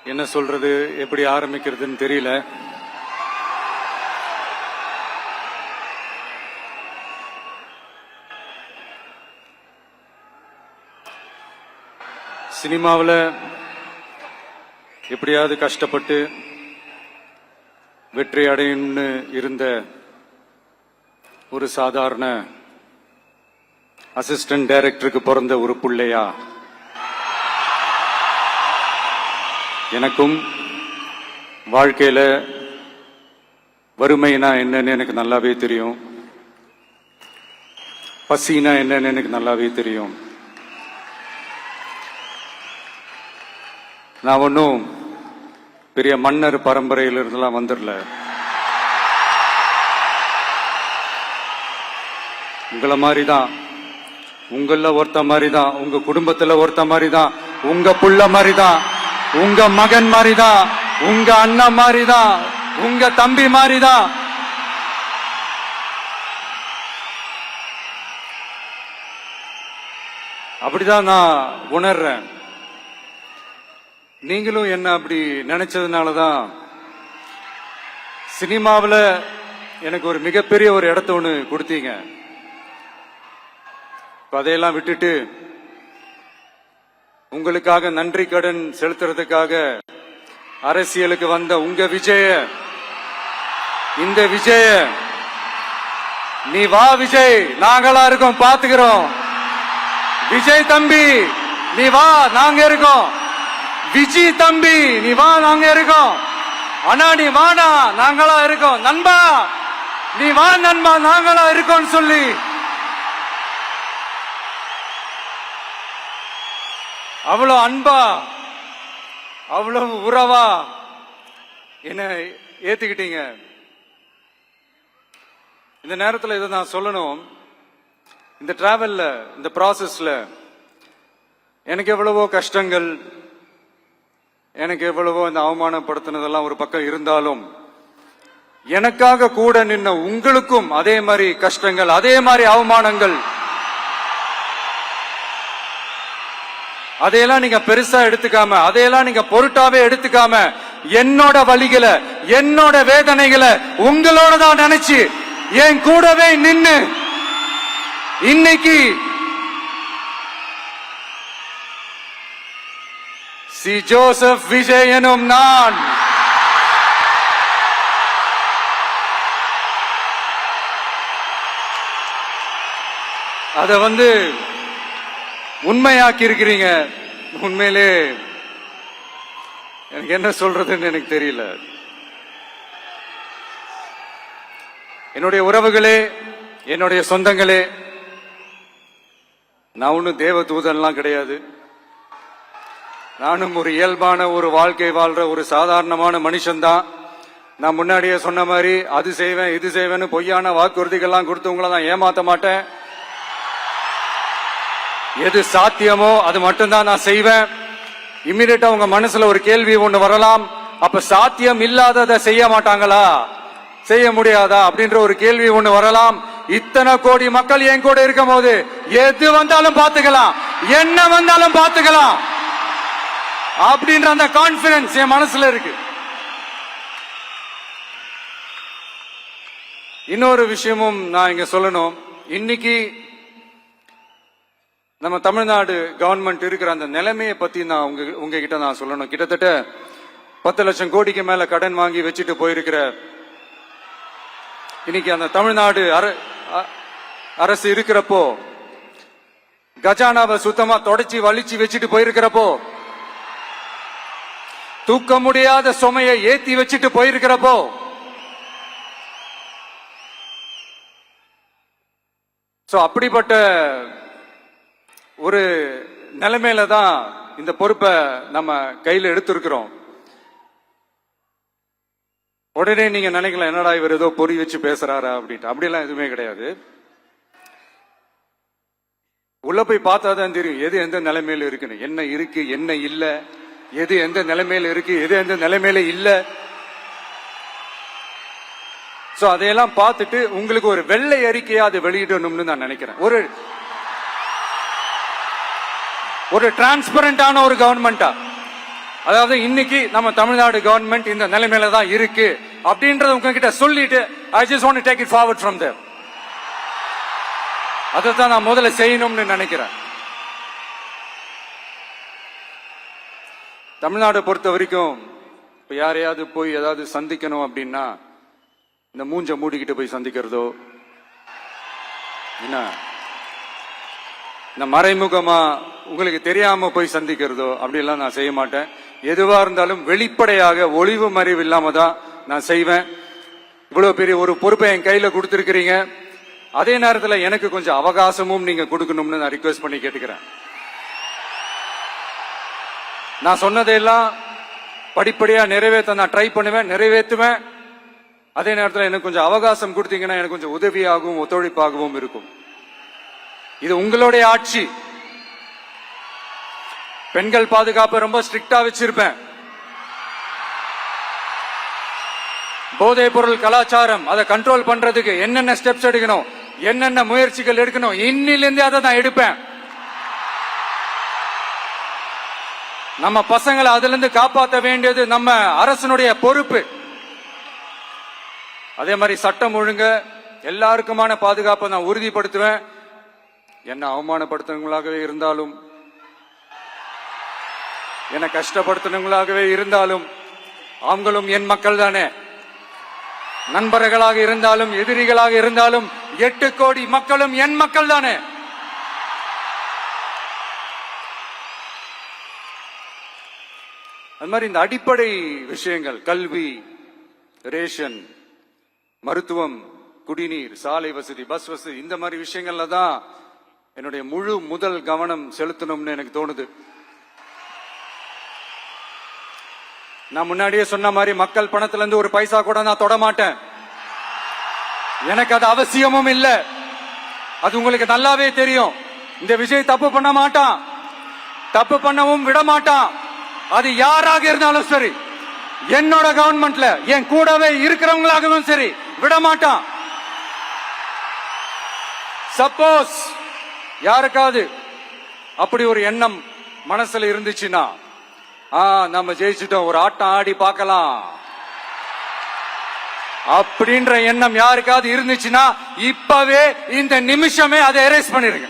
என்ன சொல்றது, எப்படி ஆரம்பிக்கிறதுன்னு தெரியல. சினிமாவில் எப்படியாவது கஷ்டப்பட்டு வெற்றி அடையணும்னு இருந்த ஒரு சாதாரண அசிஸ்டன்ட் டைரக்டருக்கு பிறந்த ஒரு பிள்ளையா எனக்கும் வாழ்க்கையில வறுமைனா என்னன்னு எனக்கு நல்லாவே தெரியும், பசினா என்னன்னு எனக்கு நல்லாவே தெரியும். நான் ஒன்னும் பெரிய மன்னர் பரம்பரையிலிருந்துலாம் வந்துடல. உங்களை மாதிரி தான், உங்கள ஒருத்த மாதிரி தான், உங்க குடும்பத்துல ஒருத்த மாதிரி தான், உங்க புள்ள மாதிரி தான், உங்க மகன் மாதிரி தான், உங்க அண்ணன் மாதிரி தான், உங்க தம்பி மாதிரி தான். அப்படிதான் நான் உணர்றேன். நீங்களும் என்ன அப்படி நினைச்சதுனாலதான் சினிமாவில் எனக்கு ஒரு மிகப்பெரிய ஒரு இடத்த ஒண்ணு கொடுத்தீங்க. அதையெல்லாம் விட்டுட்டு உங்களுக்காக நன்றி கடன் செலுத்துறதுக்காக அரசியலுக்கு வந்த உங்க விஜய, இந்த விஜய, நீ வா விஜய், நாங்களா இருக்கோம், பாத்துக்கிறோம். விஜய் தம்பி நீ வா, நாங்க இருக்கோம். விஜய் தம்பி நீ வா, நாங்க இருக்கோம். அண்ணா நீ வாடா, நாங்களா இருக்கோம். நண்பா நீ வா நண்பா, நாங்களா இருக்கோம் சொல்லி அவ்வளவு அன்பா, அவ்வளவு உறவா என்ன ஏத்துக்கிட்டீங்க. இந்த நேரத்தில் இதை நான் சொல்லணும். இந்த டிராவல்ல, இந்த ப்ராசஸ்ல எனக்கு எவ்வளவோ கஷ்டங்கள், எனக்கு எவ்வளவோ இந்த அவமானப்படுத்தினதெல்லாம் ஒரு பக்கம் இருந்தாலும், எனக்காக கூட நின்ன உங்களுக்கும் அதே மாதிரி கஷ்டங்கள், அதே மாதிரி அவமானங்கள், அதையெல்லாம் நீங்க பெருசா எடுத்துக்காம, அதையெல்லாம் நீங்க பொருட்டாவே எடுத்துக்காம, என்னோட வலிகளை, என்னோட வேதனைகளை உங்களோட தான் நினைச்சு என் கூடவே நின்னு இன்னைக்கு சி ஜோசப் விஜய் எனும் நான் அத உண்மையாக்கி இருக்கிறீங்க. உண்மையிலே எனக்கு என்ன சொல்றதுன்னு எனக்கு தெரியல. என்னுடைய உறவுகளே, என்னுடைய சொந்தங்களே, நான் ஒன்னும் தேவ தூதன்லாம் கிடையாது. நானும் ஒரு இயல்பான ஒரு வாழ்க்கை வாழ்ற ஒரு சாதாரணமான மனுஷன்தான். நான் முன்னாடியே சொன்ன மாதிரி அது செய்வேன் இது செய்வேன்னு பொய்யான வாக்குறுதிகள்லாம் கொடுத்தவங்கள நான் ஏமாத்த மாட்டேன். எது சாத்தியமோ அது மட்டும்தான் நான் செய்வேன். இம்மிடியட்டா உங்க மனசுல ஒரு கேள்வி ஒண்ணு வரலாம், அப்ப சாத்தியம் இல்லாததை செய்ய மாட்டாங்களா, செய்ய முடியாதா அப்படின்ற ஒரு கேள்வி ஒண்ணு வரலாம். இத்தனை கோடி மக்கள் என் கூட இருக்கும் போது எது வந்தாலும் பாத்துக்கலாம், என்ன வந்தாலும் பாத்துக்கலாம் அப்படின்ற அந்த கான்பிடன்ஸ் என் மனசுல இருக்கு. இன்னொரு விஷயமும் நான் இங்க சொல்லணும். இன்னைக்கு நம்ம தமிழ்நாடு கவர்மெண்ட் இருக்கிற அந்த நிலைமையை பத்தி நான் உங்ககிட்ட நான் சொல்லணும். கிட்டத்தட்ட 10 லட்சம் கோடிக்கு மேல கடன் வாங்கி வச்சுட்டு போயிருக்கிற இன்னைக்கு அந்த தமிழ்நாடு அரசு இருக்கிறப்போ, கஜானாவை சுத்தமா தொடச்சி வலிச்சு வச்சுட்டு போயிருக்கிறப்போ, தூக்க முடியாத சுமையை ஏத்தி வச்சுட்டு போயிருக்கிறப்போ, அப்படிப்பட்ட ஒரு நிலைமையில தான் இந்த பொறுப்பை நம்ம கையில் எடுத்திருக்கிறோம். உடனே நீங்க நினைக்கலாம், என்னடா இவர் ஏதோ பொறி வச்சு பேசுறாரா அப்படின்ட்டு. அப்படியெல்லாம் எதுவுமே கிடையாது. உள்ள போய் பார்த்தா தான் தெரியும் எது எந்த நிலைமையில இருக்குன்னு, என்ன இருக்கு என்ன இல்ல, எது எந்த நிலைமையில இருக்கு எது எந்த நிலைமையில இல்ல. அதையெல்லாம் பார்த்துட்டு உங்களுக்கு ஒரு வெள்ளை அறிக்கையா அதை வெளியிடணும்னு நான் நினைக்கிறேன். ஒரு டிரான்ஸ்பரண்டான ஒரு கவர்மெண்டா அதாவது இன்னைக்கு நம்ம தமிழ்நாடு கவர்மெண்ட் இந்த நிலைமையில தான் இருக்கு அப்படின்றத உங்ககிட்ட சொல்லிட்டு I just want to take it forward from there. அதைத்தான் நான் முதல்ல செய்யணும்னு நினைக்கிறேன். தமிழ்நாடு பொறுத்த வரைக்கும் இப்ப யாரையாவது போய் ஏதாவது சந்திக்கணும் அப்படின்னா இந்த மூஞ்ச மூடிக்கிட்டு போய் சந்திக்கிறதோ, என்ன இந்த மறைமுகமா உங்களுக்கு தெரியாம போய் சந்திக்கிறதோ அப்படிலாம் நான் செய்ய மாட்டேன். எதுவா இருந்தாலும் வெளிப்படையாக ஒளிவு மறைவு இல்லாம தான் நான் செய்வேன். இவ்வளவு பெரிய ஒரு பொறுப்பை என் கையில கொடுத்திருக்கிறீங்க. அதே நேரத்தில் எனக்கு கொஞ்சம் அவகாசமும் நீங்க கொடுக்கணும்னு நான் ரிக்வெஸ்ட் பண்ணி கேட்டுக்கிறேன். நான் சொன்னதையெல்லாம் படிப்படியா நிறைவேற்ற நான் ட்ரை பண்ணுவேன், நிறைவேற்றுவேன். அதே நேரத்தில் எனக்கு கொஞ்சம் அவகாசம் கொடுத்தீங்கன்னா எனக்கு கொஞ்சம் உதவியாகவும் ஒத்துழைப்பாகவும் இருக்கும். இது உங்களுடைய ஆட்சி. பெண்கள் பாதுகாப்பை ரொம்ப ஸ்ட்ரிக்டா வச்சிருப்பேன். போதைப் பொருள் கலாச்சாரம் அதை கண்ட்ரோல் பண்றதுக்கு என்னென்ன ஸ்டெப்ஸ் எடுக்கணும், என்னென்ன முயற்சிகள் எடுக்கணும், இன்னிலிருந்து அதை நான் எடுப்பேன். நம்ம பசங்களை அதுல இருந்து காப்பாற்ற வேண்டியது நம்ம அரசனுடைய பொறுப்பு. அதே மாதிரி சட்டம் ஒழுங்கு எல்லாருக்குமான பாதுகாப்பை நான் உறுதிப்படுத்துவேன். என்ன அவமானப்படுத்துறவங்களாகவே இருந்தாலும், என்ன கஷ்டப்படுத்துறவங்களாகவே இருந்தாலும் அவங்களும் என் மக்கள் தானே. நண்பர்களாக இருந்தாலும் எதிரிகளாக இருந்தாலும் 8 கோடி மக்களும் என் மக்கள் தானே. அது மாதிரி இந்த அடிப்படை விஷயங்கள், கல்வி, ரேஷன், மருத்துவம், குடிநீர், சாலை வசதி, பஸ் வசதி, இந்த மாதிரி விஷயங்கள்ல தான் என்னுடைய முழு முதல் கவனம் செலுத்தணும்னு எனக்கு தோணுது. நான் முன்னாடியே சொன்ன மாதிரி மக்கள் பணத்துல இருந்து ஒரு பைசா கூட நான் தொட மாட்டேன். எனக்கு அது அவசியமும் இல்லை. அது உங்களுக்கு நல்லாவே தெரியும். இந்த விஜய் தப்பு பண்ண மாட்டான், தப்பு பண்ணவும் விட மாட்டான். அது யாராக இருந்தாலும் சரி, என்னோட கவர்மெண்ட்ல என் கூடவே இருக்கிறவங்களாகவும் சரி விட மாட்டான். சப்போஸ் யாருக்காவது அப்படி ஒரு எண்ணம் மனசுல இருந்துச்சுன்னா, நம்ம ஜெயிச்சுட்டோம், ஒரு ஆட்டம் ஆடி பார்க்கலாம் அப்படின்ற எண்ணம் யாருக்காவது இருந்துச்சுன்னா இப்பவே இந்த நிமிஷமே அதை எரேஸ் பண்ணிருங்க.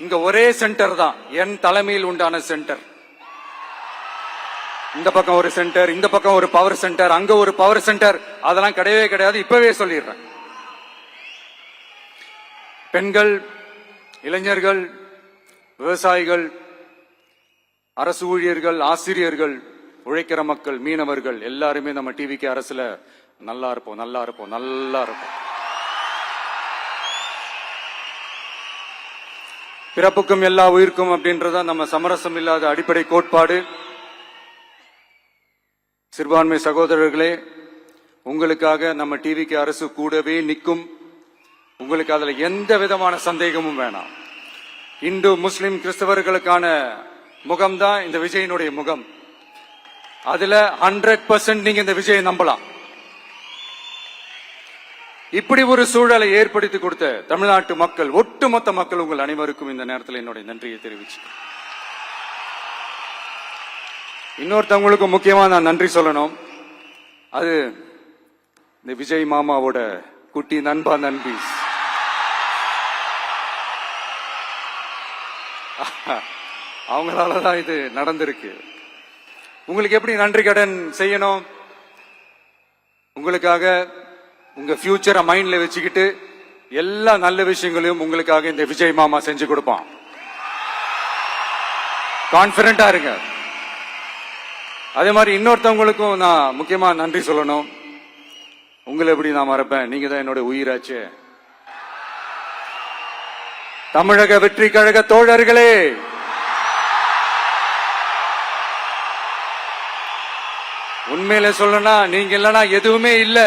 இங்க ஒரே சென்டர் தான், என் தலைமையில் உண்டான சென்டர். இந்த பக்கம் ஒரு சென்டர், இந்த பக்கம் ஒரு பவர் சென்டர், அங்க ஒரு பவர் சென்டர், அதெல்லாம் கிடையவே கிடையாது. இப்பவே சொல்லிடுறேன். பெண்கள், இளைஞர்கள், விவசாயிகள், அரசு ஊழியர்கள், ஆசிரியர்கள், உழைக்கிற மக்கள், மீனவர்கள் எல்லாருமே நம்ம டிவிக்கு அரசுல நல்லா இருப்போம், நல்லா இருப்போம், நல்லா இருப்போம். பிறப்புக்கும் எல்லா உயிர்க்கும் அப்படின்றத நம்ம சமரசம் இல்லாத அடிப்படை கோட்பாடு. சிறுபான்மை சகோதரர்களே, உங்களுக்காக நம்ம டிவிக்கு அரசு கூடவே நிற்கும். உங்களுக்கு அதுல எந்த விதமான சந்தேகமும் வேணாம். இந்து, முஸ்லிம், கிறிஸ்தவர்களுக்கான முகம்தான் இந்த விஜயனுடைய முகம். அதுல 100% நீங்க இந்த விஜயை நம்பலாம். இப்படி ஒரு சூழலை ஏற்படுத்தி கொடுத்த தமிழ்நாட்டு மக்கள், ஒட்டுமொத்த மக்கள், உங்கள் அனைவருக்கும் இந்த நேரத்தில் என்னுடைய நன்றியை தெரிவிச்சு, இன்னொருத்தவங்களுக்கு முக்கியமா நான் நன்றி சொல்லணும். அது இந்த விஜய் மாமாவோட குட்டி நண்பா, நண்பி. அவங்களாலதான் இது நடந்திருக்கு. உங்களுக்கு எப்படி நன்றி கடன் செய்யணும்? உங்களுக்காக உங்க ஃபியூச்சரை மைண்ட்ல வச்சுக்கிட்டு எல்லா நல்ல விஷயங்களையும் உங்களுக்காக இந்த விஜய் மாமா செஞ்சு கொடுப்பான். கான்பிடண்டா இருங்க. அதே மாதிரி இன்னொருத்தவங்களுக்கும் நான் முக்கியமா நன்றி சொல்லணும். உங்களை எப்படி நான் மறப்பேன்? நீங்க தான் என்னோட உயிராச்சு. தமிழக வெற்றி கழக தோழர்களே, உண்மையில சொல்லணும்னா நீங்க இல்லைன்னா எதுவுமே இல்லை.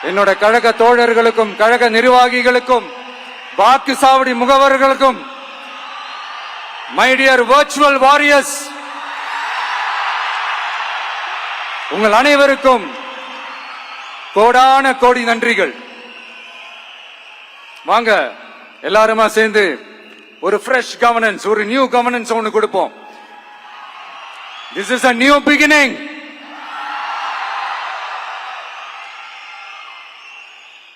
என்னோட கழக தோழர்களுக்கும், கழக நிர்வாகிகளுக்கும், வாக்கு சாவடி முகவர்களுக்கும், மை டியர் வர்ச்சுவல் வாரியர்ஸ், உங்கள் அனைவருக்கும் கோடான கோடி நன்றிகள். வாங்க எல்லாருமா சேர்ந்து ஒரு ஃப்ரெஷ் கவர்னன்ஸ், ஒரு நியூ கவர்னன்ஸ் ஒன்னு கொடுப்போம். This is a new beginning.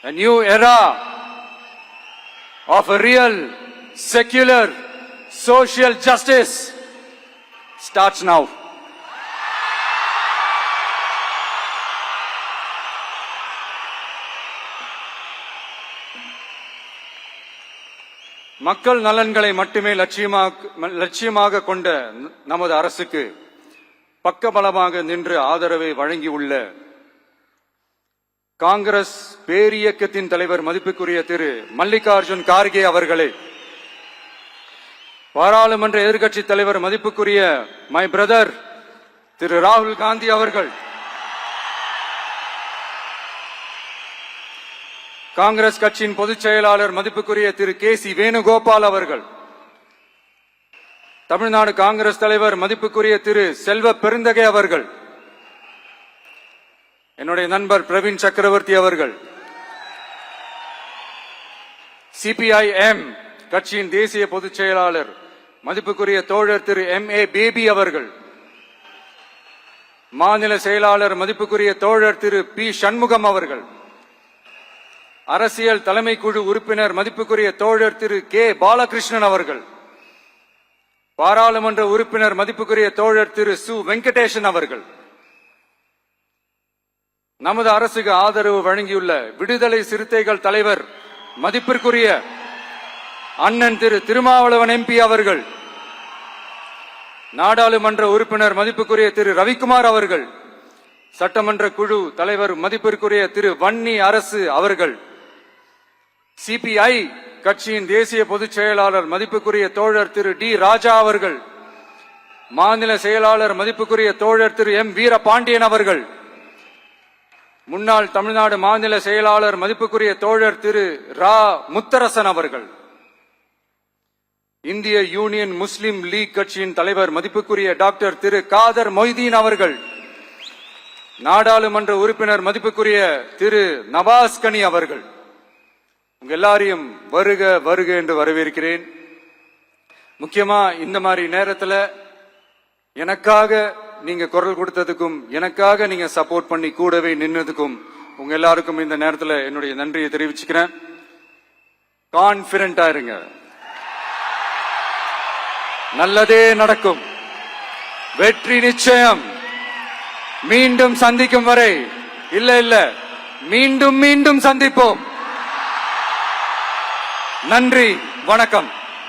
A new era of a real, secular, social justice starts now. மக்கள் நலன்களை மட்டுமே லட்சியமாக கொண்ட நமது அரசுக்கு பக்கபலமாக நின்று ஆதரவை வழங்கியுள்ள காங்கிரஸ் பேரியக்கத்தின் தலைவர் மதிப்புக்குரிய திரு மல்லிகார்ஜுன் கார்கே அவர்களே, பாராளுமன்ற எதிர்க்கட்சி தலைவர் மதிப்புக்குரிய மை பிரதர் திரு ராகுல் காந்தி அவர்கள், காங்கிரஸ் கட்சியின் பொதுச் செயலாளர் மதிப்புக்குரிய திரு கே.சி. வேணுகோபால் அவர்கள், தமிழ்நாடு காங்கிரஸ் தலைவர் மதிப்புக்குரிய திரு செல்வ பெருந்தகை அவர்கள், என்னுடைய நண்பர் பிரவீன் சக்கரவர்த்தி அவர்கள், சிபிஐஎம் கட்சியின் தேசிய பொதுச் செயலாளர் மதிப்புக்குரிய தோழர் திரு M.A. பேபி அவர்கள், மாநில செயலாளர் மதிப்புக்குரிய தோழர் திரு பி. சண்முகம் அவர்கள், அரசியல் தலைமை குழு உறுப்பினர் மதிப்புக்குரிய தோழர் திரு கே. பாலகிருஷ்ணன் அவர்கள், பாராளுமன்ற உறுப்பினர் மதிப்புக்குரிய தோழர் திரு சு. வெங்கடேசன் அவர்கள், நமது அரசுக்கு ஆதரவு வழங்கியுள்ள விடுதலை சிறுத்தைகள் தலைவர் மதிப்பிற்குரிய அண்ணன் திரு திருமாவளவன் MP அவர்கள், நாடாளுமன்ற உறுப்பினர் மதிப்புக்குரிய திரு ரவிக்குமார் அவர்கள், சட்டமன்ற குழு தலைவர் மதிப்பிற்குரிய திரு வன்னி அரசு அவர்கள், சிபிஐ கட்சியின் தேசிய பொதுச் செயலாளர் மதிப்புக்குரிய தோழர் திரு டி. ராஜா அவர்கள், மாநில செயலாளர் மதிப்புக்குரிய தோழர் திரு M. வீரபாண்டியன் அவர்கள், முன்னாள் தமிழ்நாடு மாநில செயலாளர் மதிப்புக்குரிய தோழர் திரு ரா. முத்தரசன் அவர்கள், இந்திய யூனியன் முஸ்லிம் லீக் கட்சியின் தலைவர் மதிப்புக்குரிய டாக்டர் திரு காதர் மொய்தீன் அவர்கள், நாடாளுமன்ற உறுப்பினர் மதிப்புக்குரிய திரு நவாஸ் கனி அவர்கள், உங்க எல்லாரையும் வருக வருக என்று வரவேற்கிறேன். முக்கியமா இந்த மாதிரி நேரத்துல எனக்காக நீங்க குரல் கொடுத்ததுக்கும், எனக்காக நீங்க சப்போர்ட் பண்ணி கூடவே நின்னதுக்கும் உங்க எல்லாருக்கும் இந்த நேரத்துல என்னுடைய நன்றியை தெரிவிச்சுக்கிறேன். கான்பிடண்டா இருங்க, நல்லதே நடக்கும், வெற்றி நிச்சயம். மீண்டும் சந்திக்கும் வரை இல்ல மீண்டும் மீண்டும் சந்திப்போம். நன்றி, வணக்கம்.